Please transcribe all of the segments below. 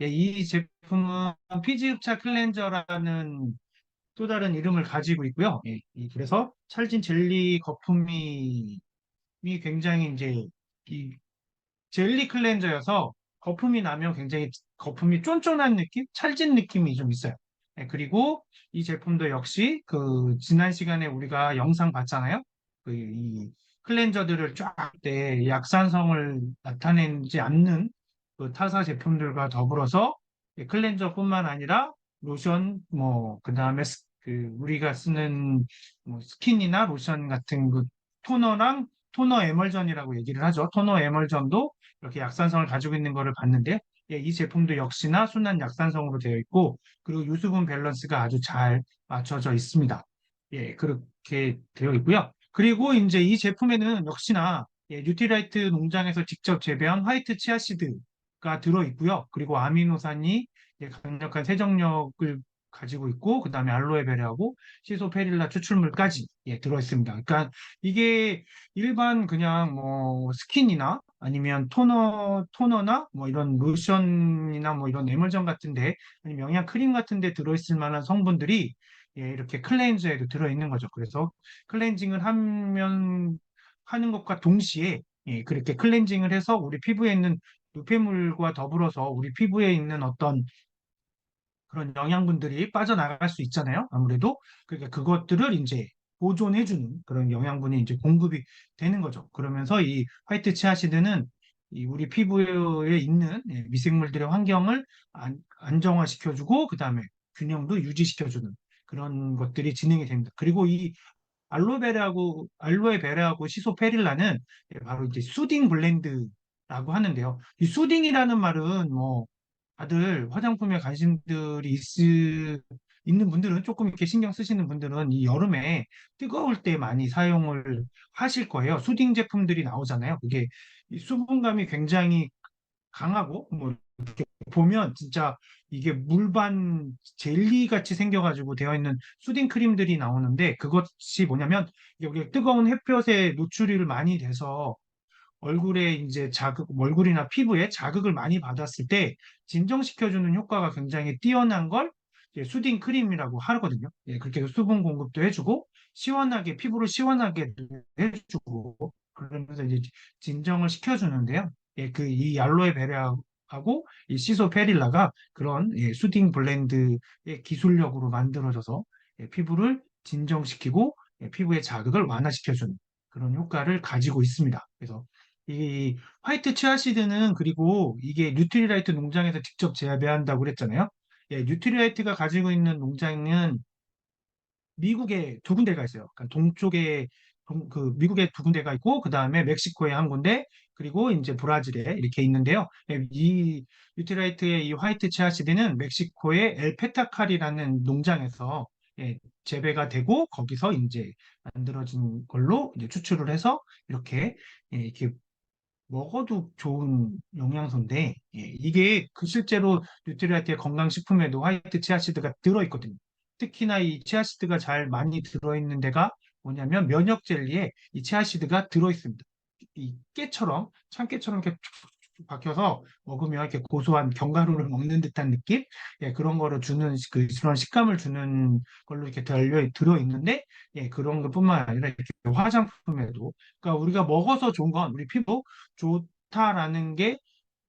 예, 이 제품은 피지 흡착 클렌저라는 또 다른 이름을 가지고 있고요. 예, 그래서 찰진 젤리 거품이 굉장히 이제 이 젤리 클렌저여서 거품이 나면 굉장히 거품이 쫀쫀한 느낌, 찰진 느낌이 좀 있어요. 네, 그리고 이 제품도 역시 그 지난 시간에 우리가 영상 봤잖아요. 그 이 클렌저들을 쫙 때 약산성을 나타내지 않는 그 타사 제품들과 더불어서 클렌저뿐만 아니라 로션, 뭐 그다음에 그 우리가 쓰는 뭐 스킨이나 로션 같은 그 토너랑 토너 에멀전이라고 얘기를 하죠. 토너 에멀전도 이렇게 약산성을 가지고 있는 것을 봤는데, 예, 이 제품도 역시나 순한 약산성으로 되어 있고, 그리고 유수분 밸런스가 아주 잘 맞춰져 있습니다. 예, 그렇게 되어 있고요. 그리고 이제 이 제품에는 역시나 예, 뉴트리라이트 농장에서 직접 재배한 화이트 치아씨드가 들어 있고요. 그리고 아미노산이 예, 강력한 세정력을 가지고 있고, 그 다음에 알로에베라하고 시소페릴라 추출물까지 예, 들어 있습니다. 그러니까 이게 일반 그냥 뭐 스킨이나 아니면 토너나 뭐 이런 로션이나 뭐 이런 에멀전 같은데 아니면 영양 크림 같은데 들어있을 만한 성분들이 예, 이렇게 클렌저에도 들어있는 거죠. 그래서 클렌징을 하는 것과 동시에 예, 그렇게 클렌징을 해서 우리 피부에 있는 노폐물과 더불어서 우리 피부에 있는 어떤 그런 영양분들이 빠져나갈 수 있잖아요. 아무래도 그러니까 그것들을 이제 보존해주는 그런 영양분이 이제 공급이 되는 거죠. 그러면서 이 화이트 치아시드는 이 우리 피부에 있는 예, 미생물들의 환경을 안정화시켜주고 그다음에 균형도 유지시켜주는 그런 것들이 진행이 됩니다. 그리고 이 알로에베라하고 시소페릴라는 예, 바로 이제 수딩 블렌드라고 하는데요. 이 수딩이라는 말은 뭐 다들 화장품에 관심들이 있는 분들은 조금 이렇게 신경 쓰시는 분들은 이 여름에 뜨거울 때 많이 사용을 하실 거예요. 수딩 제품들이 나오잖아요. 그게 이 수분감이 굉장히 강하고 뭐 보면 진짜 이게 물반 젤리 같이 생겨가지고 되어 있는 수딩 크림들이 나오는데 그것이 뭐냐면 여기 뜨거운 햇볕에 노출이 많이 돼서 얼굴에 이제 얼굴이나 피부에 자극을 많이 받았을 때 진정시켜주는 효과가 굉장히 뛰어난 걸 이제 수딩 크림이라고 하거든요. 예, 그렇게 해서 수분 공급도 해주고 시원하게 피부를 시원하게 해주고 그러면서 이제 진정을 시켜주는데요. 예, 그 이 알로에 베라하고 이 시소페릴라가 그런 예, 수딩 블렌드의 기술력으로 만들어져서 예, 피부를 진정시키고 예, 피부의 자극을 완화시켜주는 그런 효과를 가지고 있습니다. 그래서 이 화이트 치아시드는 그리고 이게 뉴트리라이트 농장에서 직접 재배한다고 그랬잖아요. 예, 뉴트리라이트가 가지고 있는 농장은 미국에 두 군데가 있어요. 그러니까 동쪽에 그 미국에 두 군데가 있고 그 다음에 멕시코에 한 군데 그리고 이제 브라질에 이렇게 있는데요. 예, 이 뉴트리라이트의 이 화이트 치아시드는 멕시코의 엘페타칼이라는 농장에서 예, 재배가 되고 거기서 이제 만들어진 걸로 이제 추출을 해서 이렇게 예, 이렇게 먹어도 좋은 영양소인데 예, 이게 그 실제로 뉴트리아트의 건강식품에도 화이트 치아시드가 들어있거든요. 특히나 이 치아시드가 잘 많이 들어있는 데가 뭐냐면 면역 젤리에 이 치아시드가 들어있습니다. 이 깨처럼 참깨처럼 이렇게 쭉쭉 박혀서 먹으면 이렇게 고소한 견과류를 먹는 듯한 느낌? 예, 그런 거를 주는 그런 식감을 주는 걸로 이렇게 들어 있는데 예, 그런 것뿐만 아니라 이렇게 화장품에도 그러니까 우리가 먹어서 좋은 건 우리 피부 좋다라는 게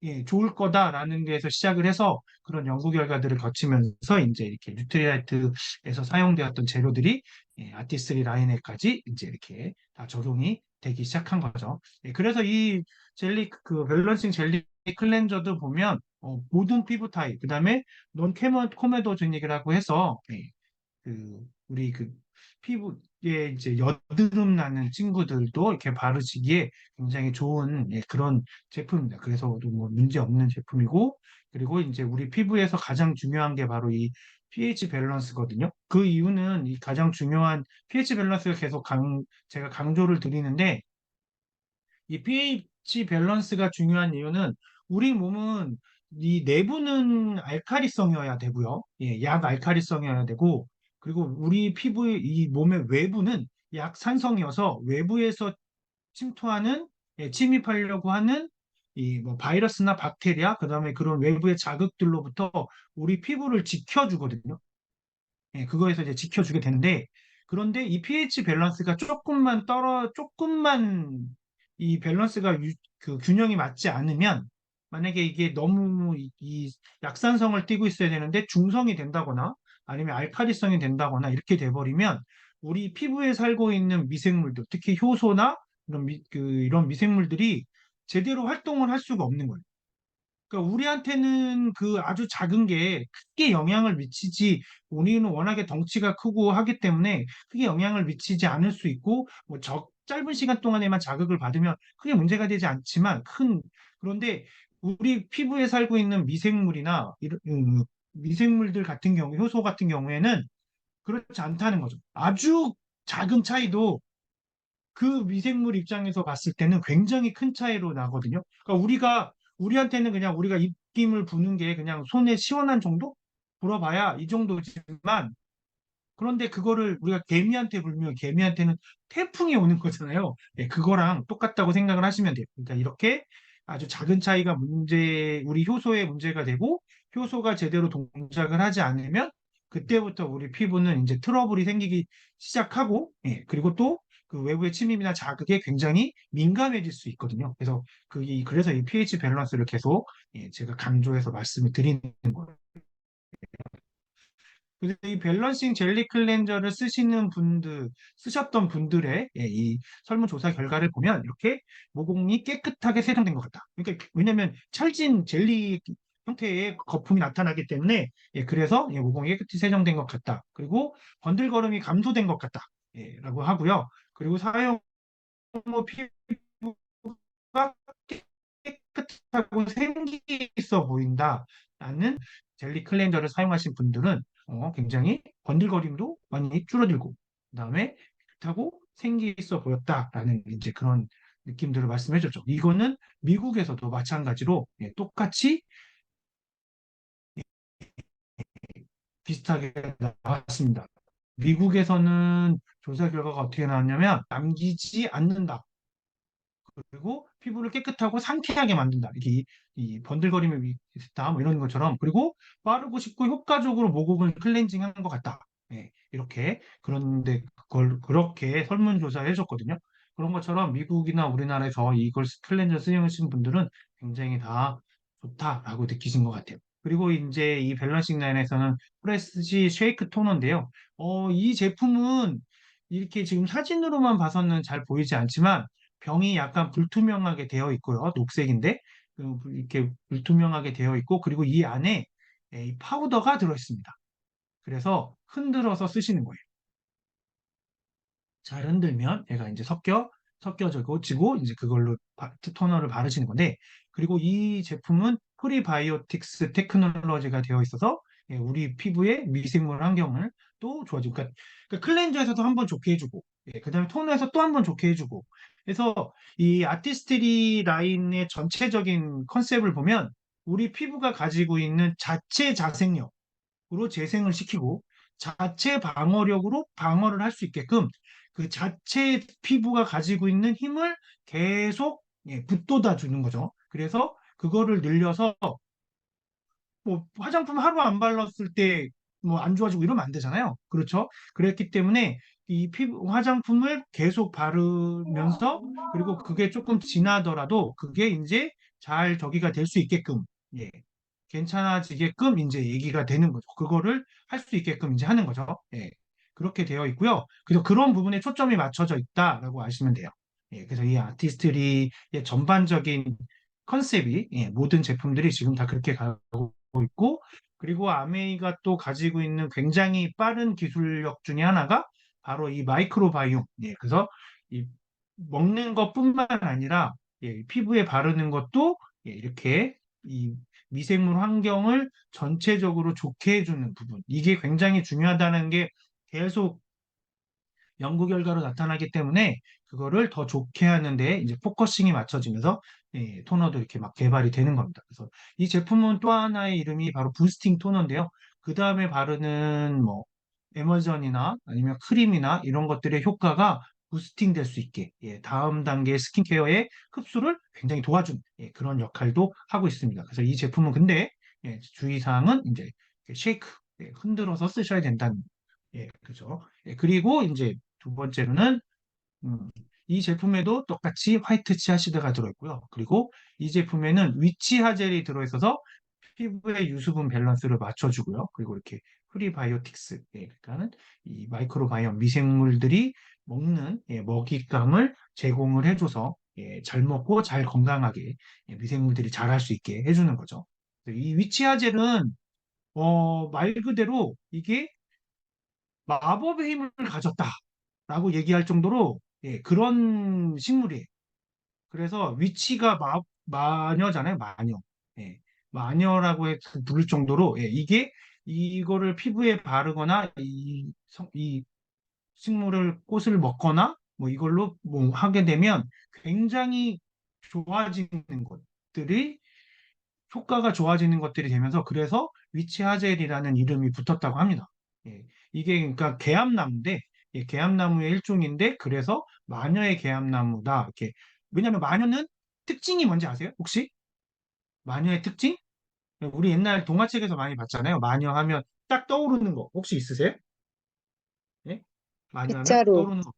예, 좋을 거다라는 데에서 시작을 해서 그런 연구 결과들을 거치면서 이제 이렇게 뉴트리라이트에서 사용되었던 재료들이 예, 아티스리 라인에까지 이제 이렇게 다 적용이 되기 시작한 거죠. 예, 그래서 이 젤리 그 밸런싱 젤리 클렌저도 보면 모든 피부 타입, 그다음에 논 코메도제닉이라고 해서 예, 그 우리 그 피부에 이제 여드름 나는 친구들도 이렇게 바르시기에 굉장히 좋은 예, 그런 제품입니다. 그래서 뭐 문제 없는 제품이고 그리고 이제 우리 피부에서 가장 중요한 게 바로 이 pH 밸런스거든요. 그 이유는 이 가장 중요한 pH 밸런스를 계속 제가 강조를 드리는데 이 pH 밸런스가 중요한 이유는 우리 몸은 이 내부는 알카리성이어야 되고요. 예, 약 알카리성이어야 되고 그리고 우리 피부의 이 몸의 외부는 약산성이어서 외부에서 침투하는 예, 침입하려고 하는 이 뭐 바이러스나 박테리아, 그다음에 그런 외부의 자극들로부터 우리 피부를 지켜주거든요. 예, 그거에서 이제 지켜주게 되는데, 그런데 이 pH 밸런스가 조금만 이 밸런스가 그 균형이 맞지 않으면, 만약에 이게 너무 이 약산성을 띠고 있어야 되는데 중성이 된다거나 아니면 알칼리성이 된다거나 이렇게 돼버리면 우리 피부에 살고 있는 미생물들, 특히 효소나 이런 미생물들이 제대로 활동을 할 수가 없는 거예요. 그러니까 우리한테는 그 아주 작은 게 크게 영향을 미치지, 우리는 워낙에 덩치가 크고 하기 때문에 크게 영향을 미치지 않을 수 있고, 뭐 짧은 시간 동안에만 자극을 받으면 크게 문제가 되지 않지만 그런데 우리 피부에 살고 있는 미생물이나 이런 미생물들 같은 경우, 효소 같은 경우에는 그렇지 않다는 거죠. 아주 작은 차이도 그 미생물 입장에서 봤을 때는 굉장히 큰 차이로 나거든요. 그러니까 우리한테는 그냥 우리가 입김을 부는 게 그냥 손에 시원한 정도? 불어봐야 이 정도지만, 그런데 그거를 우리가 개미한테 불면 개미한테는 태풍이 오는 거잖아요. 예, 그거랑 똑같다고 생각을 하시면 돼요. 그러니까 이렇게 아주 작은 차이가 우리 효소에 문제가 되고, 효소가 제대로 동작을 하지 않으면 그때부터 우리 피부는 이제 트러블이 생기기 시작하고, 예, 그리고 또 그 외부의 침입이나 자극에 굉장히 민감해질 수 있거든요. 그래서 이 pH 밸런스를 계속, 예, 제가 강조해서 말씀을 드리는 거예요. 그래서 이 밸런싱 젤리 클렌저를 쓰셨던 분들의, 예, 이 설문조사 결과를 보면 이렇게 모공이 깨끗하게 세정된 것 같다. 그러니까 왜냐하면 찰진 젤리 형태의 거품이 나타나기 때문에, 예, 그래서 예, 모공이 깨끗이 세정된 것 같다. 그리고 번들거림이 감소된 것 같다. 예, 라고 하고요. 그리고 사용 후 피부가 깨끗하고 생기 있어 보인다라는 젤리 클렌저를 사용하신 분들은 굉장히 번들거림도 많이 줄어들고, 그다음에 깨끗하고 생기 있어 보였다라는 이제 그런 느낌들을 말씀해 줬죠. 이거는 미국에서도 마찬가지로, 예, 똑같이 비슷하게 나왔습니다. 미국에서는 조사 결과가 어떻게 나왔냐면, 남기지 않는다. 그리고 피부를 깨끗하고 상쾌하게 만든다. 이렇게 이 번들거림이 있다, 뭐 이런 것처럼. 그리고 빠르고 쉽고 효과적으로 모공을 클렌징한 것 같다. 예, 이렇게. 그런데 그걸 그렇게 설문조사를 해줬거든요. 그런 것처럼 미국이나 우리나라에서 이걸 클렌저 쓰용하시는 분들은 굉장히 다 좋다라고 느끼신 것 같아요. 그리고 이제 이 밸런싱 라인에서는 프레스지 쉐이크 토너인데요. 이 제품은 이렇게 지금 사진으로만 봐서는 잘 보이지 않지만 병이 약간 불투명하게 되어 있고요. 녹색인데 이렇게 불투명하게 되어 있고, 그리고 이 안에 이 파우더가 들어 있습니다. 그래서 흔들어서 쓰시는 거예요. 잘 흔들면 얘가 이제 섞여지고 이제 그걸로 토너를 바르시는 건데, 그리고 이 제품은 프리바이오틱스 테크놀로지가 되어 있어서, 예, 우리 피부의 미생물 환경을 또 좋아지고, 그러니까 클렌저에서도 한번 좋게 해주고, 예, 그다음에 토너에서 또 한번 좋게 해주고. 그래서 이 아티스트리 라인의 전체적인 컨셉을 보면 우리 피부가 가지고 있는 자체 자생력 으로 재생을 시키고, 자체 방어력으로 방어를 할 수 있게끔 그 자체 피부가 가지고 있는 힘을 계속, 예, 북돋아 주는 거죠. 그래서 그거를 늘려서 뭐 화장품 하루 안 발랐을 때 뭐 안 좋아지고 이러면 안 되잖아요. 그렇죠? 그랬기 때문에 이 피부 화장품을 계속 바르면서, 그리고 그게 조금 지나더라도 그게 이제 잘 저기가 될 수 있게끔, 예, 괜찮아지게끔 이제 얘기가 되는 거죠. 그거를 할 수 있게끔 이제 하는 거죠. 예. 그렇게 되어 있고요. 그래서 그런 부분에 초점이 맞춰져 있다라고 아시면 돼요. 예. 그래서 이 아티스트리의 전반적인 컨셉이, 예, 모든 제품들이 지금 다 그렇게 가고 있고, 그리고 아메이가 또 가지고 있는 굉장히 빠른 기술력 중에 하나가 바로 이 마이크로바이옴. 예. 그래서 이 먹는 것뿐만 아니라, 예, 피부에 바르는 것도, 예, 이렇게 이 미생물 환경을 전체적으로 좋게 해주는 부분. 이게 굉장히 중요하다는 게 계속 연구 결과로 나타나기 때문에 그거를 더 좋게 하는데 이제 포커싱이 맞춰지면서, 예, 토너도 이렇게 막 개발이 되는 겁니다. 그래서 이 제품은 또 하나의 이름이 바로 부스팅 토너인데요. 그 다음에 바르는 뭐 에머전이나 아니면 크림이나 이런 것들의 효과가 부스팅 될 수 있게 다음 단계의 스킨케어의 흡수를 굉장히 도와준 그런 역할도 하고 있습니다. 그래서 이 제품은 근데 주의사항은 이제 쉐이크 흔들어서 쓰셔야 된다는 그죠. 그리고 이제 두 번째로는 음, 이 제품에도 똑같이 화이트 치아시드가 들어있고요. 그리고 이 제품에는 위치하 젤이 들어있어서 피부의 유수분 밸런스를 맞춰주고요. 그리고 이렇게 프리바이오틱스, 그러니까는 이 마이크로바이옴 미생물들이 먹는 먹잇감을 제공을 해줘서 잘 먹고 잘 건강하게 미생물들이 자랄 수 있게 해주는 거죠. 이 위치하 젤은 말 그대로 이게 마법의 힘을 가졌다라고 얘기할 정도로 그런 식물이에요. 그래서 위치가 마녀잖아요, 마녀. 예, 마녀라고 부를 정도로 이게 이거를 피부에 바르거나 이 식물을 꽃을 먹거나 뭐 이걸로 뭐 하게 되면 굉장히 좋아지는 것들이 효과가 좋아지는 것들이 되면서 그래서 위치하젤이라는 이름이 붙었다고 합니다. 예, 이게 그러니까 개암나무인데 개암나무의 일종인데 그래서 마녀의 개암나무다 이렇게 왜냐하면 마녀는 특징이 뭔지 아세요? 혹시 마녀의 특징? 우리 옛날 동화책에서 많이 봤잖아요. 마녀 하면 딱 떠오르는 거 혹시 있으세요? 예? 마녀 하면 빗자루, 떠오르는 거.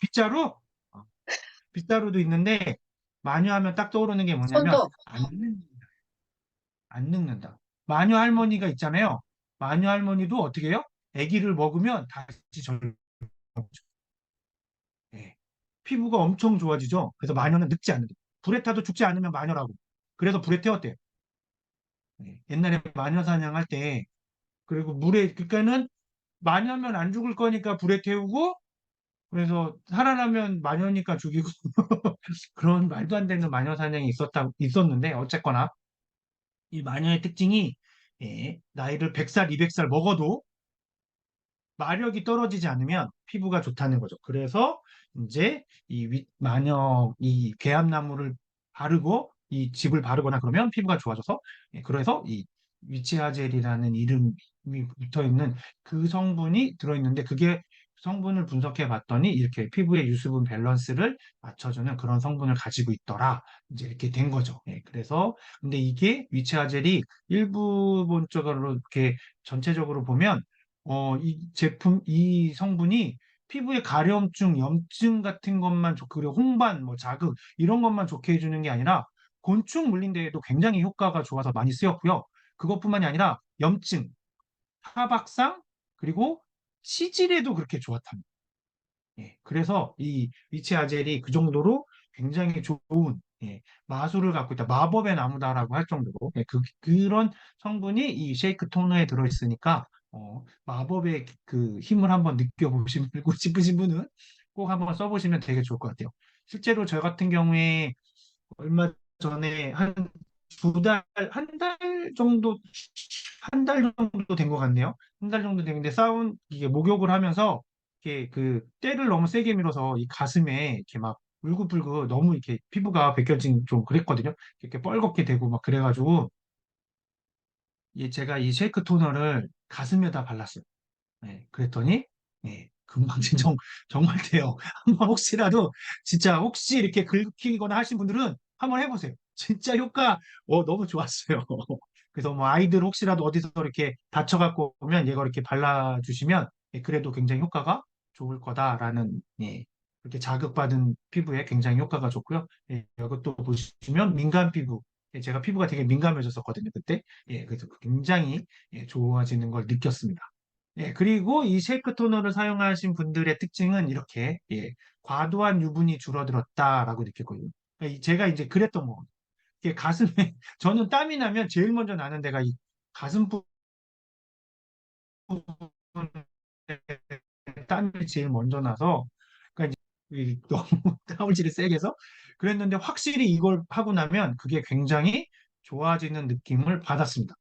빗자루? 어, 빗자루도 있는데 마녀 하면 딱 떠오르는 게 뭐냐면 손톱, 안 늙는다. 마녀 할머니가 있잖아요. 마녀 할머니도 어떻게 해요? 아기를 먹으면 다시 젊어져. 예. 피부가 엄청 좋아지죠. 그래서 마녀는 늙지 않는다. 불에 타도 죽지 않으면 마녀라고. 그래서 불에 태웠대요. 옛날에 마녀 사냥할 때 그리고 물에 그러니까는 마녀면 안 죽을 거니까 불에 태우고 그래서 살아나면 마녀니까 죽이고 그런 말도 안 되는 마녀 사냥이 있었는데 어쨌거나 이 마녀의 특징이 나이를 100살, 200살 먹어도 마력이 떨어지지 않으면 피부가 좋다는 거죠. 그래서 이제 만약 이 개암나무를 바르고 이 즙을 바르거나 그러면 피부가 좋아져서 그래서 이 위치아젤이라는 이름이 붙어 있는 그 성분이 들어있는데 그게 성분을 분석해 봤더니 이렇게 피부의 유수분 밸런스를 맞춰주는 그런 성분을 가지고 있더라. 이제 이렇게 된 거죠. 그래서 근데 이게 위치아젤이 일부분적으로 이렇게 전체적으로 보면 이 성분이 피부에 가려움증, 염증 같은 것만 좋고, 그리고 홍반, 뭐 자극, 이런 것만 좋게 해주는 게 아니라, 곤충 물린 데에도 굉장히 효과가 좋아서 많이 쓰였고요. 그것뿐만이 아니라, 염증, 타박상, 그리고 치질에도 그렇게 좋았답니다. 그래서 이 위치 아젤이 그 정도로 굉장히 좋은 마술을 갖고 있다. 마법의 나무다라고 할 정도로 그런 성분이 이 쉐이크 토너에 들어있으니까 마법의 그 힘을 한번 느껴보시고 싶으신 분은 꼭 한번 써보시면 되게 좋을 것 같아요. 실제로 저 같은 경우에 얼마 전에 한 두 달, 한 달 정도, 한 달 정도 된 것 같네요. 한 달 정도 됐는데 이게 목욕을 하면서 이렇게 그 때를 너무 세게 밀어서 이 가슴에 이렇게 막 울긋불긋 너무 이렇게 피부가 벗겨진 좀 그랬거든요. 이렇게 뻘겋게 되고 막 그래가지고 제가 이 쉐이크 토너를 가슴에다 발랐어요. 그랬더니 금방 정말 돼요. 한번 혹시라도 진짜 혹시 이렇게 긁히거나 하신 분들은 한번 해보세요. 진짜 효과 너무 좋았어요. 그래서 뭐 아이들 혹시라도 어디서 이렇게 다쳐갖고 오면 얘가 이렇게 발라주시면 그래도 굉장히 효과가 좋을 거다라는 그렇게 자극받은 피부에 굉장히 효과가 좋고요. 이것도 보시면 민감 피부 제가 피부가 되게 민감해졌었거든요 그때 그래서 굉장히 좋아지는 걸 느꼈습니다. 그리고 이 쉐이크 토너를 사용하신 분들의 특징은 이렇게 과도한 유분이 줄어들었다라고 느꼈거든요. 그러니까 제가 이제 그랬던 거. 이게 가슴에 저는 땀이 나면 제일 먼저 나는 데가 이 가슴 부분에 땀이 제일 먼저 나서 그러니까 이제 너무 땀을질이 세게 해서 그랬는데 확실히 이걸 하고 나면 그게 굉장히 좋아지는 느낌을 받았습니다.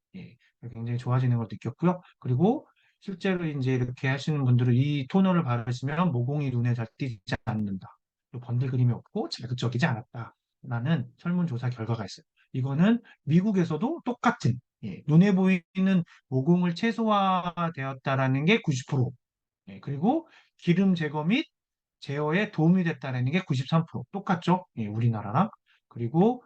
굉장히 좋아지는 걸 느꼈고요. 그리고 실제로 이제 이렇게 하시는 분들은 이 토너를 바르시면 모공이 눈에 잘 띄지 않는다. 또 번들 그림이 없고 자극적이지 않았다라는 설문조사 결과가 있어요. 이거는 미국에서도 똑같은 눈에 보이는 모공을 최소화되었다라는 게 90%. 그리고 기름 제거 및 제어에 도움이 됐다는 게 93%. 똑같죠? 예, 우리나라랑. 그리고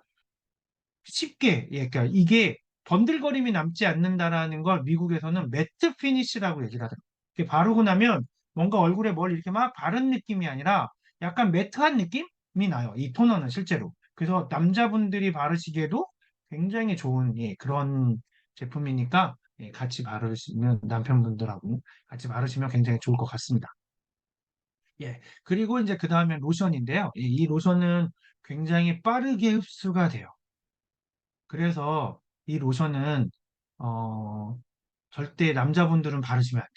쉽게, 예, 그러니까 이게 번들거림이 남지 않는다라는 걸 미국에서는 매트 피니쉬라고 얘기를 하더라고요. 이렇게 바르고 나면 뭔가 얼굴에 뭘 이렇게 막 바른 느낌이 아니라 약간 매트한 느낌이 나요. 이 토너는 실제로. 그래서 남자분들이 바르시기에도 굉장히 좋은, 예, 그런 제품이니까 예, 같이 바르시면 남편분들하고 같이 바르시면 굉장히 좋을 것 같습니다. 예. 그리고 이제 그 다음에 로션인데요. 이 로션은 굉장히 빠르게 흡수가 돼요. 그래서 이 로션은 어, 절대 남자분들은 바르시면 안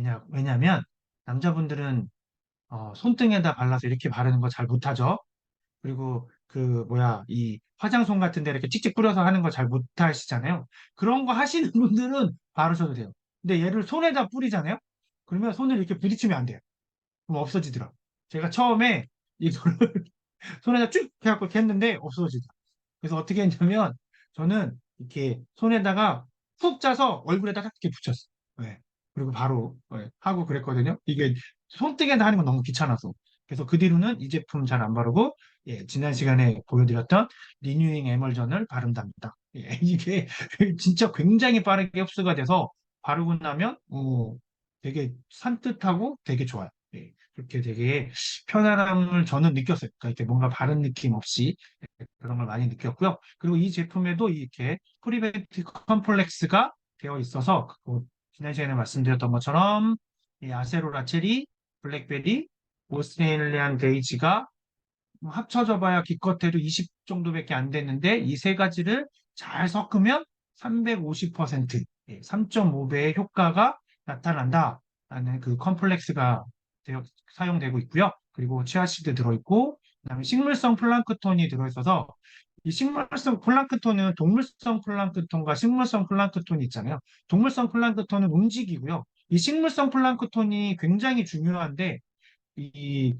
돼요. 왜냐면 남자분들은 손등에다 발라서 이렇게 바르는 거 잘 못하죠. 그리고 그 뭐야 이 화장솜 같은 데 이렇게 찍찍 뿌려서 하는 거 잘 못하시잖아요. 그런 거 하시는 분들은 바르셔도 돼요. 근데 얘를 손에다 뿌리잖아요. 그러면 손을 이렇게 부딪히면 안 돼요. 그럼 없어지더라고. 제가 처음에 이거를 손에다 쭉 해갖고 이렇게 했는데 없어지더라고. 그래서 어떻게 했냐면 저는 이렇게 손에다가 푹 짜서 얼굴에다 딱 이렇게 붙였어. 네. 그리고 바로 하고 그랬거든요. 이게 손등에다 하는 건 너무 귀찮아서. 그래서 그 뒤로는 이 제품 잘 안 바르고 예, 지난 시간에 보여드렸던 리뉴잉 에멀전을 바른답니다. 예, 이게 진짜 굉장히 빠르게 흡수가 돼서 바르고 나면 되게 산뜻하고 되게 좋아요. 예, 그렇게 되게 편안함을 저는 느꼈어요. 그러니까 이렇게 뭔가 바른 느낌 없이 그런 걸 많이 느꼈고요. 그리고 이 제품에도 이렇게 프리벤트 컴플렉스가 되어 있어서 지난 시간에 말씀드렸던 것처럼 이 아세로라 체리, 블랙베리, 오스트레일리안 데이지가 합쳐져 봐야 기껏해도 20 정도밖에 안 됐는데 이 세 가지를 잘 섞으면 350%, 3.5배의 효과가 나타난다라는 그 컴플렉스가 사용되고 있고요. 그리고 치아시드 들어있고 그다음에 식물성 플랑크톤이 들어있어서 이 식물성 플랑크톤은 동물성 플랑크톤과 식물성 플랑크톤이 있잖아요. 동물성 플랑크톤은 움직이고요. 이 식물성 플랑크톤이 굉장히 중요한데 이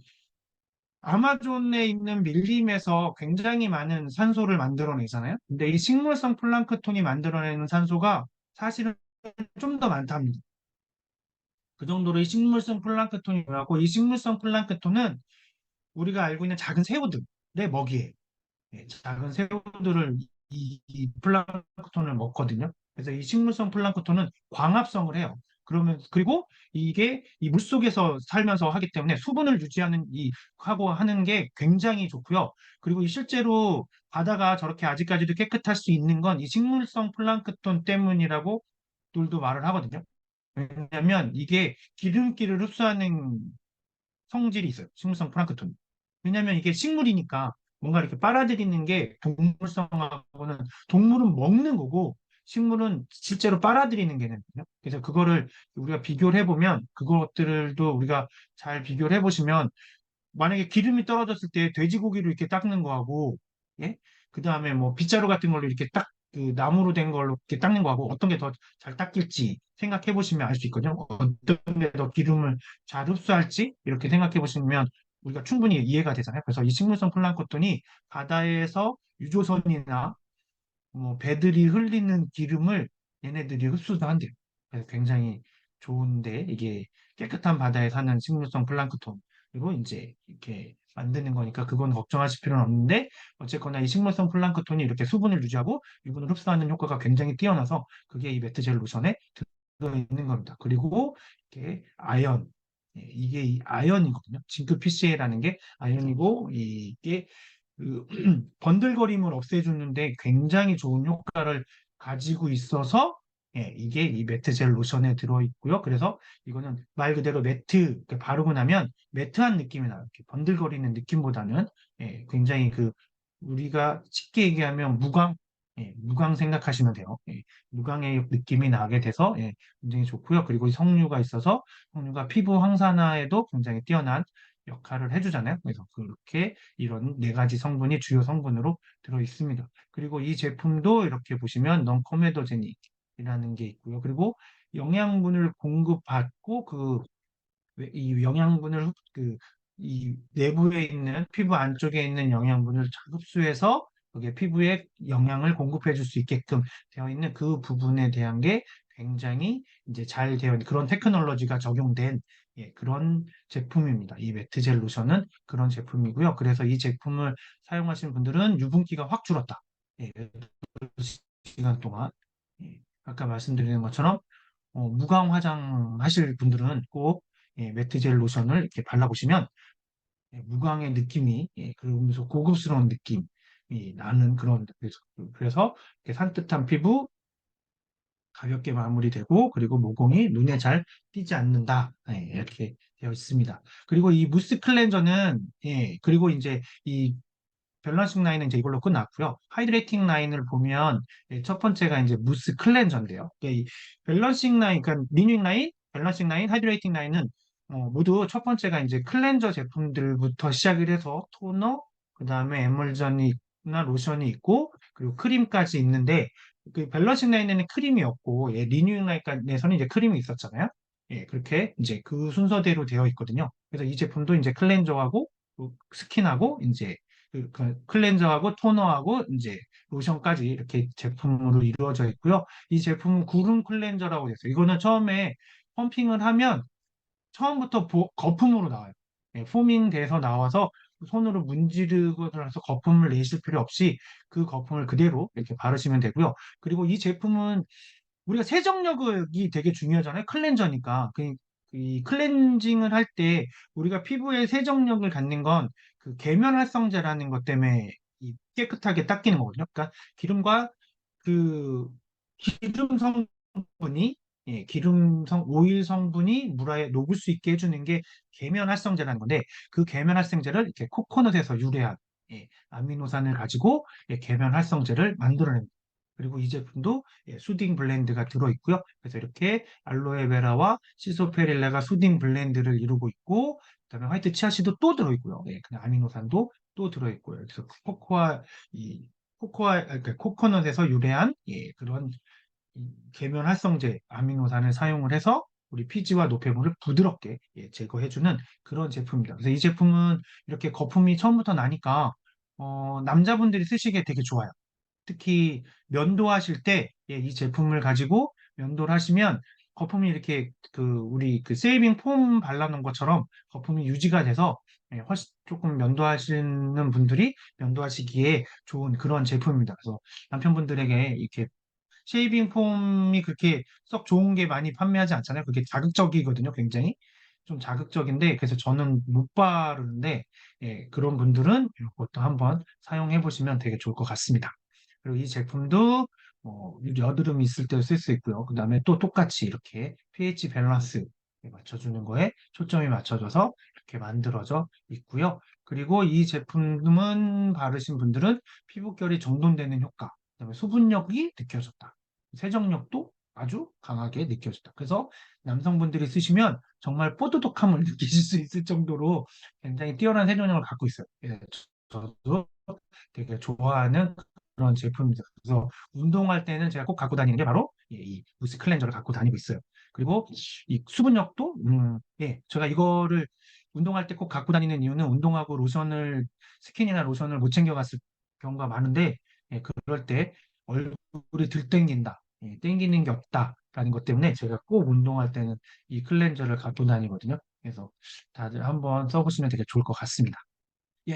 아마존에 있는 밀림에서 굉장히 많은 산소를 만들어내잖아요. 근데 이 식물성 플랑크톤이 만들어내는 산소가 사실은 좀 더 많답니다. 그 정도로 이 식물성 플랑크톤이 많고 이 식물성 플랑크톤은 우리가 알고 있는 작은 새우들의 먹이에요. 예, 작은 새우들을 이 플랑크톤을 먹거든요. 그래서 이 식물성 플랑크톤은 광합성을 해요. 그러면 그리고 이게 이 물속에서 살면서 하기 때문에 수분을 유지하는 이 하고 하는 게 굉장히 좋고요. 그리고 이 실제로 바다가 저렇게 아직까지도 깨끗할 수 있는 건 이 식물성 플랑크톤 때문이라고 들도 말을 하거든요. 왜냐하면 이게 기름기를 흡수하는 성질이 있어요. 식물성 플랑크톤. 왜냐하면 이게 식물이니까 뭔가 이렇게 빨아들이는 게 동물성하고는 동물은 먹는 거고 식물은 실제로 빨아들이는 개념이거든요. 그래서 그거를 우리가 비교를 해보면 그것들도 우리가 잘 비교를 해보시면 만약에 기름이 떨어졌을 때 돼지고기를 이렇게 닦는 거하고 예? 그다음에 뭐 빗자루 같은 걸로 이렇게 딱 그 나무로 된 걸로 이렇게 닦는 거하고 어떤 게 더 잘 닦일지 생각해 보시면 알 수 있거든요. 어떤 게 더 기름을 잘 흡수할지 이렇게 생각해 보시면 우리가 충분히 이해가 되잖아요. 그래서 이 식물성 플랑크톤이 바다에서 유조선이나 뭐 배들이 흘리는 기름을 얘네들이 흡수도 한대요. 그래서 굉장히 좋은데 이게 깨끗한 바다에 사는 식물성 플랑크톤 그리고 이제 이렇게 만드는 거니까 그건 걱정하실 필요는 없는데 어쨌거나 이 식물성 플랑크톤이 이렇게 수분을 유지하고 유분을 흡수하는 효과가 굉장히 뛰어나서 그게 이 매트젤 로션에 들어있는 겁니다. 그리고 이게 아연 이게 이 아연이거든요. 징크 PCA라는 게 아연이고 이게 그 번들거림을 없애주는데 굉장히 좋은 효과를 가지고 있어서 예, 이게 이 매트젤 로션에 들어있고요. 그래서 이거는 말 그대로 매트 이렇게 바르고 나면 매트한 느낌이 나요. 이렇게 번들거리는 느낌보다는 예, 굉장히 그 우리가 쉽게 얘기하면 무광 무광 생각하시면 돼요. 예, 무광의 느낌이 나게 돼서 예, 굉장히 좋고요. 그리고 이 석류가 있어서 석류가 피부 황산화에도 굉장히 뛰어난 역할을 해주잖아요. 그래서 그렇게 이런 네 가지 성분이 주요 성분으로 들어 있습니다. 그리고 이 제품도 이렇게 보시면 넌코메도제닉이라는 게 있고요. 그리고 영양분을 공급받고 이 영양분을 이 내부에 있는 피부 안쪽에 있는 영양분을 잘 흡수해서 그게 피부에 영양을 공급해 줄 수 있게끔 되어 있는 그 부분에 대한 게 굉장히 이제 잘 되어 있는 그런 테크놀로지가 적용된 그런 제품입니다. 이 매트젤 로션은 그런 제품이고요. 그래서 이 제품을 사용하시는 분들은 유분기가 확 줄었다. 8시간 동안. 아까 말씀드린 것처럼 무광 화장 하실 분들은 꼭 매트젤 로션을 이렇게 발라보시면 무광의 느낌이 그러면서 고급스러운 느낌이 나는 그런 그래서 이렇게 산뜻한 피부 가볍게 마무리되고 그리고 모공이 눈에 잘 띄지 않는다. 이렇게 되어 있습니다. 그리고 이 무스 클렌저는 그리고 이제 이 밸런싱 라인은 이제 이걸로 끝났고요. 하이드레이팅 라인을 보면 첫 번째가 이제 무스 클렌저인데요. 이 밸런싱 라인, 그러니까 리뉴잉 라인, 밸런싱 라인, 하이드레이팅 라인은 모두 첫 번째가 이제 클렌저 제품들부터 시작을 해서 토너, 그다음에 에멀전이나 로션이 있고 그리고 크림까지 있는데 그 밸런싱 라인에는 크림이 없고 리뉴잉 라인에서는 이제 크림이 있었잖아요. 그렇게 이제 그 순서대로 되어 있거든요. 그래서 이 제품도 이제 클렌저하고 스킨하고 이제 그 클렌저하고 토너하고 이제 로션까지 이렇게 제품으로 이루어져 있고요. 이 제품은 구름 클렌저라고 됐어요. 이거는 처음에 펌핑을 하면 처음부터 거품으로 나와요. 포밍 돼서 나와서 손으로 문지르고 나서 거품을 내실 필요 없이 그 거품을 그대로 이렇게 바르시면 되고요. 그리고 이 제품은 우리가 세정력이 되게 중요하잖아요. 클렌저니까. 이 클렌징을 할 때 우리가 피부에 세정력을 갖는 건 그 계면활성제라는 것 때문에 이 깨끗하게 닦이는 거거든요. 그러니까 기름과 그 기름 성분이 오일 성분이 물에 녹을 수 있게 해주는 게 계면활성제라는 건데 그 계면활성제를 이렇게 코코넛에서 유래한 아미노산을 가지고 계면활성제를 만들어냅니다. 그리고 이 제품도 수딩 블렌드가 들어있고요. 그래서 이렇게 알로에베라와 시소페릴레가 수딩 블렌드를 이루고 있고, 그다음에 화이트 치아씨도 또 들어있고요. 그냥 아미노산도 또 들어있고요. 그래서 그러니까 코코넛에서 유래한 그런 계면 활성제 아미노산을 사용을 해서 우리 피지와 노폐물을 부드럽게 제거해주는 그런 제품입니다. 그래서 이 제품은 이렇게 거품이 처음부터 나니까 남자분들이 쓰시기에 되게 좋아요. 특히 면도하실 때 이 제품을 가지고 면도를 하시면 거품이 이렇게 그 우리 그 세이빙 폼 발라놓은 것처럼 거품이 유지가 돼서 훨씬 조금 면도하시는 분들이 면도하시기에 좋은 그런 제품입니다. 그래서 남편분들에게 이렇게 쉐이빙 폼이 그렇게 썩 좋은 게 많이 판매하지 않잖아요. 그게 자극적이거든요, 굉장히. 좀 자극적인데, 그래서 저는 못 바르는데, 그런 분들은 이것도 한번 사용해 보시면 되게 좋을 것 같습니다. 그리고 이 제품도 여드름이 있을 때 쓸 수 있고요. 그 다음에 또 똑같이 이렇게 pH 밸런스 맞춰주는 거에 초점이 맞춰져서 이렇게 만들어져 있고요. 그리고 이 제품은 바르신 분들은 피부결이 정돈되는 효과, 그다음에 수분력이 느껴졌다. 세정력도 아주 강하게 느껴졌다. 그래서 남성분들이 쓰시면 정말 뽀드독함을 느끼실 수 있을 정도로 굉장히 뛰어난 세정력을 갖고 있어요. 저도 되게 좋아하는 그런 제품입니다. 그래서 운동할 때는 제가 꼭 갖고 다니는 게 바로 이 무스 클렌저를 갖고 다니고 있어요. 그리고 이 수분력도 제가 이거를 운동할 때 꼭 갖고 다니는 이유는 운동하고 스킨이나 로션을 못 챙겨갔을 경우가 많은데 그럴 때 얼굴이 들땡긴다, 땡기는 게 없다라는 것 때문에 제가 꼭 운동할 때는 이 클렌저를 갖고 다니거든요. 그래서 다들 한번 써보시면 되게 좋을 것 같습니다.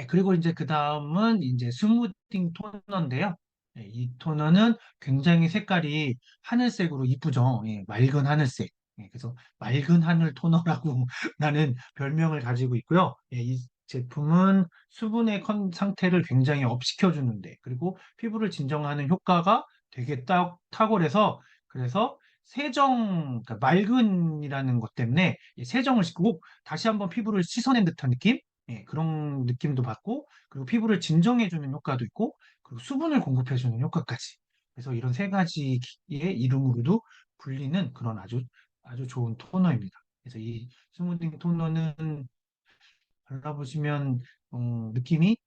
그리고 이제 그 다음은 이제 스무딩 토너인데요. 이 토너는 굉장히 색깔이 하늘색으로 이쁘죠. 맑은 하늘색. 그래서 맑은 하늘 토너라고 나는 별명을 가지고 있고요. 이 제품은 수분의 상태를 굉장히 업시켜 주는데, 그리고 피부를 진정하는 효과가 되게 탁월해서, 그래서 그러니까 맑은이라는 것 때문에 세정을 시키고 다시 한번 피부를 씻어낸 듯한 느낌? 그런 느낌도 받고, 그리고 피부를 진정해주는 효과도 있고, 그리고 수분을 공급해주는 효과까지. 그래서 이런 세 가지의 이름으로도 불리는 그런 아주 좋은 토너입니다. 그래서 이 스무딩 토너는 발라보시면, 느낌이,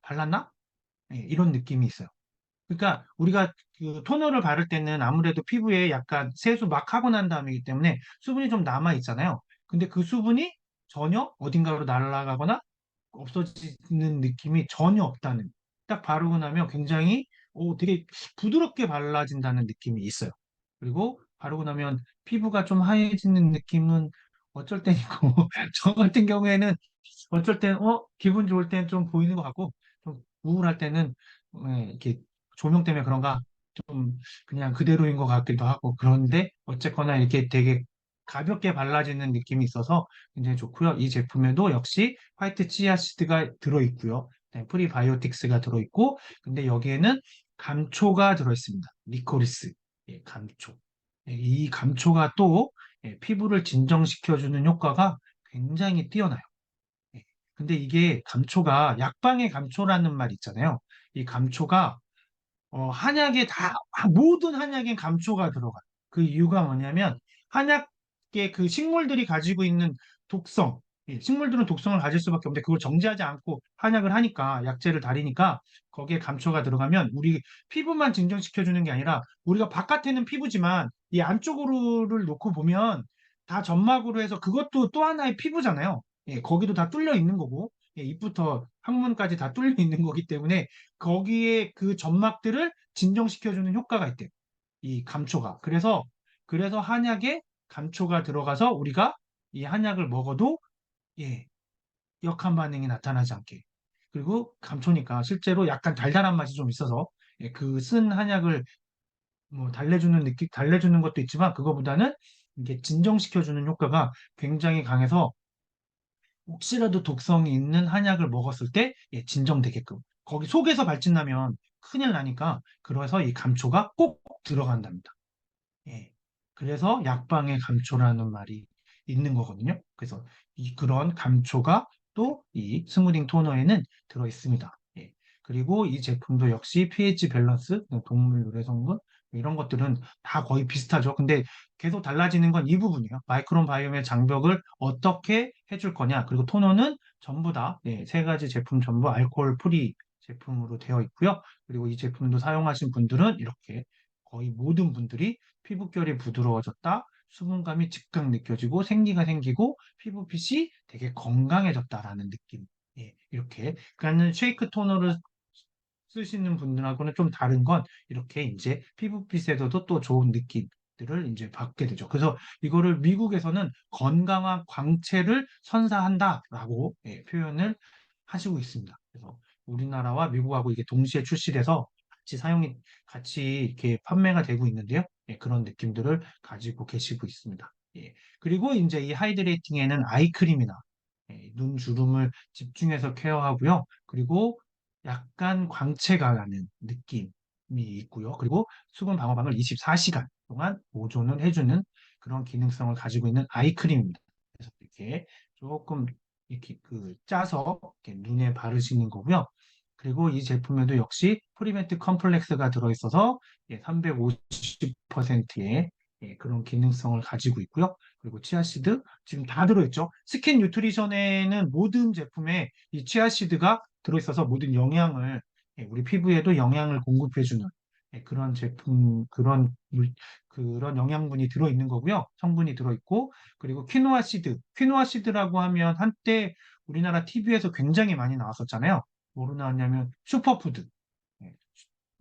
발랐나? 이런 느낌이 있어요. 그러니까 우리가 그 토너를 바를 때는 아무래도 피부에 약간 세수 막 하고 난 다음이기 때문에 수분이 좀 남아 있잖아요. 근데 그 수분이 전혀 어딘가로 날아가거나 없어지는 느낌이 전혀 없다는. 딱 바르고 나면 굉장히 되게 부드럽게 발라진다는 느낌이 있어요. 그리고 바르고 나면 피부가 좀 하얘지는 느낌은 어쩔 땐 있고, 저 같은 경우에는 어쩔 땐, 기분 좋을 땐 좀 보이는 것 같고, 좀 우울할 때는, 이렇게 조명 때문에 그런가, 좀 그냥 그대로인 것 같기도 하고, 그런데 어쨌거나 이렇게 되게 가볍게 발라지는 느낌이 있어서 굉장히 좋고요. 이 제품에도 역시 화이트 치아시드가 들어있고요. 프리바이오틱스가 들어있고, 근데 여기에는 감초가 들어있습니다. 리코리스, 예, 감초. 예, 이 감초가 또 피부를 진정시켜주는 효과가 굉장히 뛰어나요. 예. 근데 이게 감초가 약방의 감초라는 말 있잖아요. 이 감초가 한약에 다 모든 한약엔 감초가 들어가요. 그 이유가 뭐냐면 한약의 그 식물들이 가지고 있는 독성, 식물들은 독성을 가질 수밖에 없는데 그걸 정제하지 않고 한약을 하니까 약재를 다리니까 거기에 감초가 들어가면 우리 피부만 진정시켜주는 게 아니라 우리가 바깥에는 피부지만 이 안쪽으로를 놓고 보면 다 점막으로 해서 그것도 또 하나의 피부잖아요. 거기도 다 뚫려 있는 거고 입부터 항문까지 다 뚫려 있는 거기 때문에 거기에 그 점막들을 진정시켜주는 효과가 있대요. 이 감초가. 그래서 한약에 감초가 들어가서 우리가 이 한약을 먹어도 예, 역한 반응이 나타나지 않게. 그리고 감초니까 실제로 약간 달달한 맛이 좀 있어서 그 쓴 한약을 뭐 달래주는 것도 있지만 그거보다는 이게 진정시켜주는 효과가 굉장히 강해서 혹시라도 독성이 있는 한약을 먹었을 때 진정되게끔 거기 속에서 발진나면 큰일 나니까 그래서 이 감초가 꼭 들어간답니다. 예. 그래서 약방의 감초라는 말이 있는 거거든요. 그래서 그런 감초가 또 이 스무딩 토너에는 들어 있습니다. 예. 그리고 이 제품도 역시 pH 밸런스, 동물 유래 성분 이런 것들은 다 거의 비슷하죠. 근데 계속 달라지는 건 이 부분이에요. 마이크론 바이옴의 장벽을 어떻게 해줄 거냐. 그리고 토너는 전부 다, 세 가지 제품 전부 알코올 프리 제품으로 되어 있고요. 그리고 이 제품도 사용하신 분들은 이렇게 거의 모든 분들이 피부결이 부드러워졌다, 수분감이 즉각 느껴지고 생기가 생기고 피부빛이 되게 건강해졌다라는 느낌. 이렇게. 그러니까는 쉐이크 토너를 쓰시는 분들하고는 좀 다른 건 이렇게 이제 피부빛에서도 또 좋은 느낌들을 이제 받게 되죠. 그래서 이거를 미국에서는 건강한 광채를 선사한다라고 표현을 하시고 있습니다. 그래서 우리나라와 미국하고 이게 동시에 출시돼서 같이 이렇게 판매가 되고 있는데요. 그런 느낌들을 가지고 계시고 있습니다. 그리고 이제 이 하이드레이팅에는 아이크림이나 눈 주름을 집중해서 케어하고요. 그리고 약간 광채가 나는 느낌이 있고요. 그리고 수분 방어막을 24시간 동안 보존을 해주는 그런 기능성을 가지고 있는 아이크림입니다. 그래서 이렇게 조금 이렇게 짜서 이렇게 눈에 바르시는 거고요. 그리고 이 제품에도 역시 프리벤트 컴플렉스가 들어있어서 350%의 그런 기능성을 가지고 있고요. 그리고 치아시드 지금 다 들어있죠. 스킨 뉴트리션에는 모든 제품에 이 치아시드가 들어있어서 모든 영양을 우리 피부에도 영양을 공급해주는 그런 제품, 그런 영양분이 들어있는 거고요. 성분이 들어있고 그리고 퀴노아 시드, 퀴노아 시드라고 하면 한때 우리나라 TV에서 굉장히 많이 나왔었잖아요. 뭐로 나왔냐면 슈퍼푸드. 예,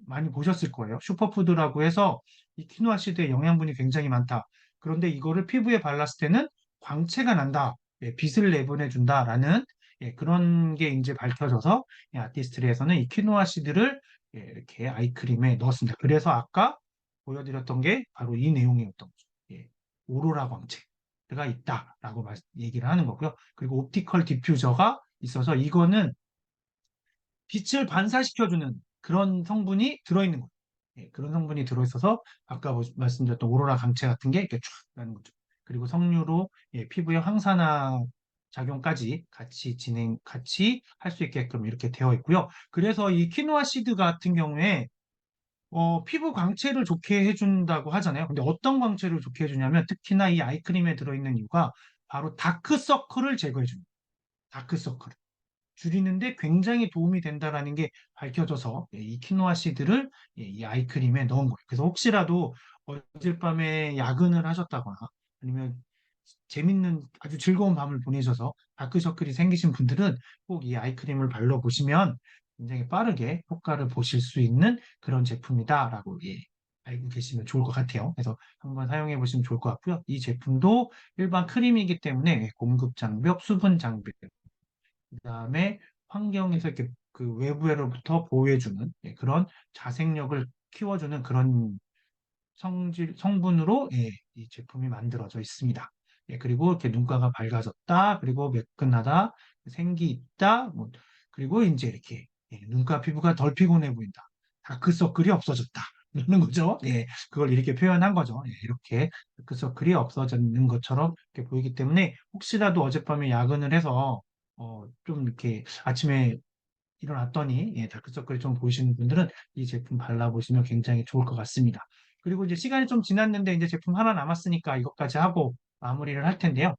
많이 보셨을 거예요. 슈퍼푸드라고 해서 이 키노아 시드에 영양분이 굉장히 많다. 그런데 이거를 피부에 발랐을 때는 광채가 난다. 빛을 내보내준다라는 그런 게 이제 밝혀져서 아티스트리에서는 이 키노아 시드를 이렇게 아이크림에 넣었습니다. 그래서 아까 보여드렸던 게 바로 이 내용이었던 거죠. 오로라 광채가 있다라고 얘기를 하는 거고요. 그리고 옵티컬 디퓨저가 있어서 이거는 빛을 반사시켜주는 그런 성분이 들어있는 거예요. 그런 성분이 들어있어서 아까 말씀드렸던 오로라 강체 같은 게 이렇게 쫙 나는 거죠. 그리고 석류로 피부의 항산화 작용까지 같이 할 수 있게끔 이렇게 되어 있고요. 그래서 이 키노아 시드 같은 경우에 피부 광채를 좋게 해준다고 하잖아요. 근데 어떤 광채를 좋게 해주냐면 특히나 이 아이크림에 들어있는 이유가 바로 다크서클을 제거해줍니다. 다크서클. 줄이는데 굉장히 도움이 된다라는 게 밝혀져서 이 키노아 씨드를 이 아이크림에 넣은 거예요. 그래서 혹시라도 어젯밤에 야근을 하셨다거나 아니면 재밌는 아주 즐거운 밤을 보내셔서 다크서클이 생기신 분들은 꼭 이 아이크림을 발라보시면 굉장히 빠르게 효과를 보실 수 있는 그런 제품이다라고 알고 계시면 좋을 것 같아요. 그래서 한번 사용해 보시면 좋을 것 같고요. 이 제품도 일반 크림이기 때문에 공급 장벽, 수분 장벽, 그다음에 환경에서 이렇게 그 외부에로부터 보호해주는 그런 자생력을 키워주는 그런 성분으로 이 제품이 만들어져 있습니다. 그리고 이렇게 눈가가 밝아졌다, 그리고 매끈하다, 생기 있다, 뭐, 그리고 이제 이렇게 눈가 피부가 덜 피곤해 보인다, 다크서클이 없어졌다. 이러는 거죠. 그걸 이렇게 표현한 거죠. 이렇게 다크서클이 없어지는 것처럼 이렇게 보이기 때문에 혹시라도 어젯밤에 야근을 해서 좀 이렇게 아침에 일어났더니 다크서클이 좀 보이시는 분들은 이 제품 발라보시면 굉장히 좋을 것 같습니다. 그리고 이제 시간이 좀 지났는데 이제 제품 하나 남았으니까 이것까지 하고 마무리를 할 텐데요.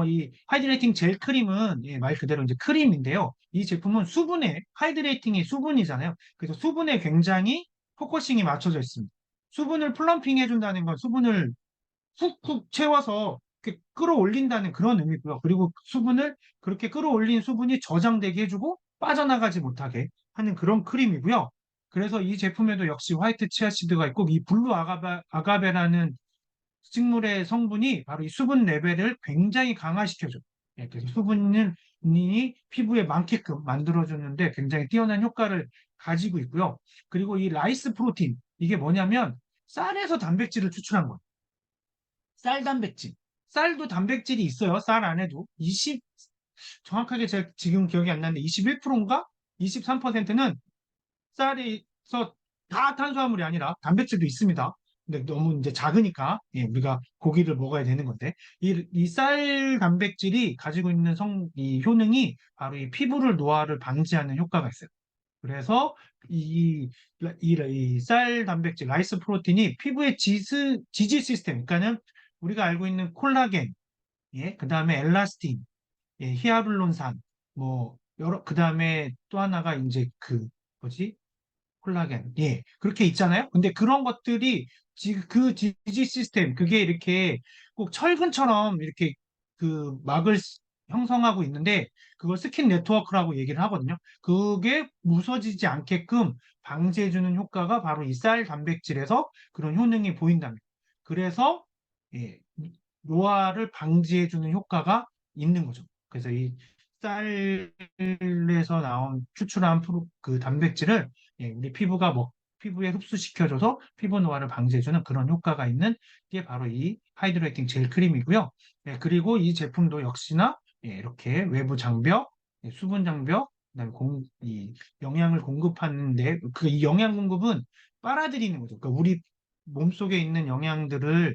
이 하이드레이팅 젤 크림은 말 그대로 이제 크림인데요. 이 제품은 수분에 하이드레이팅이 수분이잖아요. 그래서 수분에 굉장히 포커싱이 맞춰져 있습니다. 수분을 플럼핑 해준다는 건 수분을 훅훅 채워서 이렇게 끌어올린다는 그런 의미고요. 그리고 수분을 그렇게 끌어올린 수분이 저장되게 해주고 빠져나가지 못하게 하는 그런 크림이고요. 그래서 이 제품에도 역시 화이트 치아시드가 있고 이 블루 아가베라는 식물의 성분이 바로 이 수분 레벨을 굉장히 강화시켜줘요. 그래서 수분이 피부에 많게끔 만들어주는데 굉장히 뛰어난 효과를 가지고 있고요. 그리고 이 라이스 프로틴, 이게 뭐냐면 쌀에서 단백질을 추출한 거예요. 쌀 단백질. 쌀도 단백질이 있어요. 쌀 안에도. 정확하게 제가 지금 기억이 안 나는데 21%인가? 23%는 쌀에서 다 탄수화물이 아니라 단백질도 있습니다. 근데 너무 이제 작으니까 우리가 고기를 먹어야 되는 건데 이 쌀 단백질이 가지고 있는 이 효능이 바로 이 피부를 노화를 방지하는 효과가 있어요. 그래서 이 쌀 단백질, 라이스 프로틴이 피부의 지지 시스템, 그러니까는 우리가 알고 있는 콜라겐, 그 다음에 엘라스틴, 히아룰론산, 뭐, 그 다음에 또 하나가 이제 뭐지? 콜라겐. 그렇게 있잖아요. 근데 그런 것들이 그 지지 시스템, 그게 이렇게 꼭 철근처럼 이렇게 막을 형성하고 있는데, 그걸 스킨 네트워크라고 얘기를 하거든요. 그게 부서지지 않게끔 방지해주는 효과가 바로 이 쌀 단백질에서 그런 효능이 보인답니다. 그래서, 예, 노화를 방지해주는 효과가 있는 거죠. 그래서 이 쌀에서 나온 추출한 그 단백질을 우리 피부에 흡수시켜줘서 피부 노화를 방지해주는 그런 효과가 있는 게 바로 이 하이드레이팅 젤 크림이고요. 그리고 이 제품도 역시나 이렇게 외부 장벽, 수분 장벽, 그다음에 이 영양을 공급하는데 이 영양 공급은 빨아들이는 거죠. 그러니까 우리 몸속에 있는 영양들을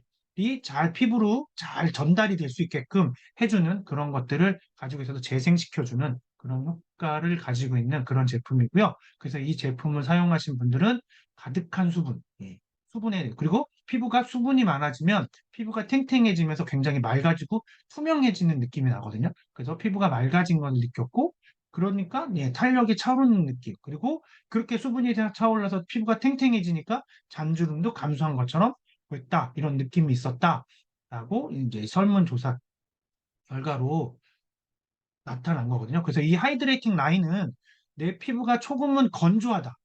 잘 피부로 잘 전달이 될 수 있게끔 해주는 그런 것들을 가지고 있어서 재생시켜주는 그런 효과를 가지고 있는 그런 제품이고요. 그래서 이 제품을 사용하신 분들은 가득한 수분, 수분에, 그리고 피부가 수분이 많아지면 피부가 탱탱해지면서 굉장히 맑아지고 투명해지는 느낌이 나거든요. 그래서 피부가 맑아진 걸 느꼈고, 그러니까 탄력이 차오르는 느낌. 그리고 그렇게 수분이 차올라서 피부가 탱탱해지니까 잔주름도 감소한 것처럼 보였다. 이런 느낌이 있었다라고 이제 설문조사 결과로 나타난 거거든요. 그래서 이 하이드레이팅 라인은 내 피부가 조금은 건조하다.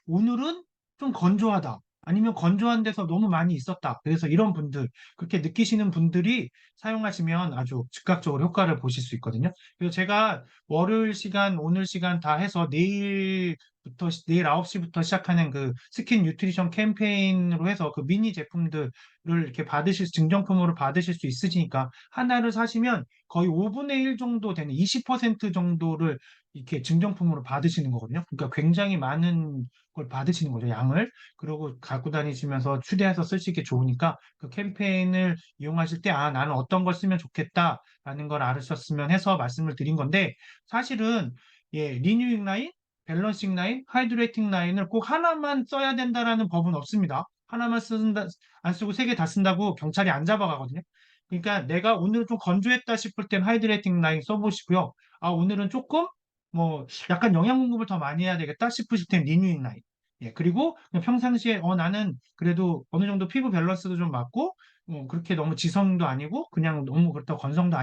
오늘은 좀 건조하다. 아니면 건조한 데서 너무 많이 있었다. 그래서 이런 분들, 그렇게 느끼시는 분들이 사용하시면 아주 즉각적으로 효과를 보실 수 있거든요. 그래서 제가 월요일 시간, 오늘 시간 다 해서 내일 9시부터 시작하는 그 스킨 뉴트리션 캠페인으로 해서 그 미니 제품들을 이렇게 증정품으로 받으실 수 있으시니까 하나를 사시면 거의 5분의 1 정도 되는 20% 정도를 이렇게 증정품으로 받으시는 거거든요. 그러니까 굉장히 많은 걸 받으시는 거죠, 양을. 그리고 갖고 다니시면서 휴대해서 쓰시기 좋으니까 그 캠페인을 이용하실 때, 나는 어떤 걸 쓰면 좋겠다라는 걸 알으셨으면 해서 말씀을 드린 건데, 사실은, 리뉴잉 라인, 밸런싱 라인, 하이드레이팅 라인을 꼭 하나만 써야 된다라는 법은 없습니다. 하나만 안 쓰고 세 개 다 쓴다고 경찰이 안 잡아가거든요. 그러니까 내가 오늘 좀 건조했다 싶을 땐 하이드레이팅 라인 써보시고요. 오늘은 조금 뭐 약간 영양 공급을 더 많이 해야 되겠다 싶으실 땐 리뉴잉 라인. 그리고 그냥 평상시에 나는 그래도 어느 정도 피부 밸런스도 좀 맞고 그렇게 너무 지성도 아니고 그냥 너무 그렇다고 건성도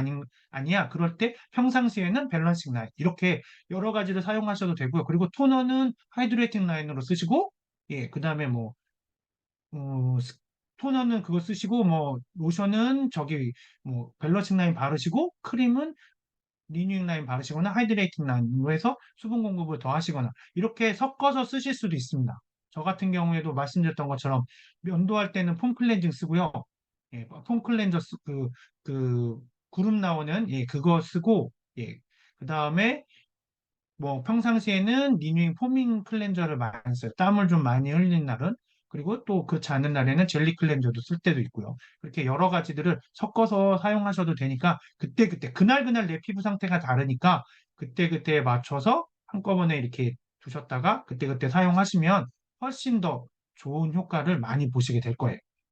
아니야. 그럴 때 평상시에는 밸런싱 라인 이렇게 여러 가지를 사용하셔도 되고요. 그리고 토너는 하이드레이팅 라인으로 쓰시고 그다음에 뭐 토너는 그거 쓰시고 뭐 로션은 저기 뭐 밸런싱 라인 바르시고 크림은 리뉴잉 라인 바르시거나 하이드레이팅 라인으로 해서 수분 공급을 더 하시거나 이렇게 섞어서 쓰실 수도 있습니다. 저 같은 경우에도 말씀드렸던 것처럼 면도할 때는 폼 클렌징 쓰고요. 예, 폼 클렌저 그 구름 나오는 예, 그거 쓰고 예, 그 다음에 뭐 평상시에는 리뉴잉 포밍 클렌저를 많이 써요. 땀을 좀 많이 흘린 날은. 그리고 또 그렇지 않은 날에는 젤리 클렌저도 쓸 때도 있고요. 그렇게 여러 가지들을 섞어서 사용하셔도 되니까 그때그때 그날그날 내 피부 상태가 다르니까 그때그때에 맞춰서 한꺼번에 이렇게 두셨다가 그때그때 사용하시면 훨씬 더 좋은 효과를 많이 보시게 될 거예요.